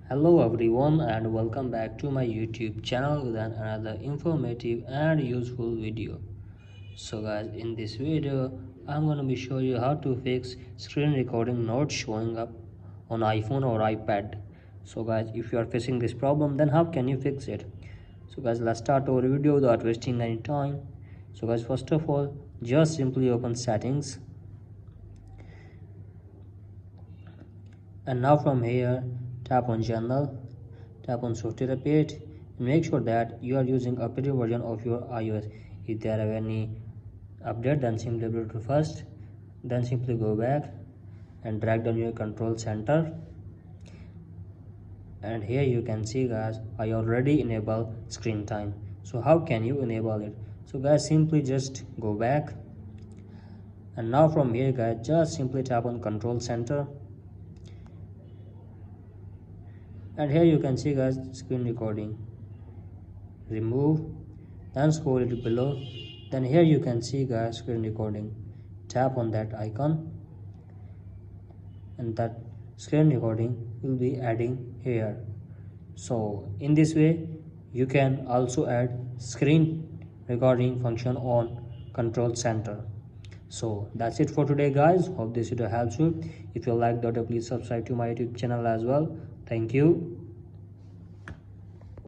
Hello everyone and welcome back to my YouTube channel with another informative and useful video. So guys, in this video I'm going to be showing you how to fix screen recording not showing up on iPhone or iPad. So guys, if you are facing this problem, then how can you fix it? So guys, let's start our video without wasting any time. So guys, first of all, just simply open settings, and now from here tap on general, tap on software update, and make sure that you are using updated version of your iOS. If there are any update, then simply update to first, then simply go back and drag down your control center, and here you can see guys, I already enable screen time. So how can you enable it? So guys, simply just go back, and now from here guys, just simply tap on control center, and here you can see guys, screen recording, remove, then scroll it below, then here you can see guys, screen recording, tap on that icon, and that screen recording will be adding here. So in this way you can also add screen recording function on control center. So that's it for today guys, hope this video helps you. If you like the video, please subscribe to my YouTube channel as well. Thank you.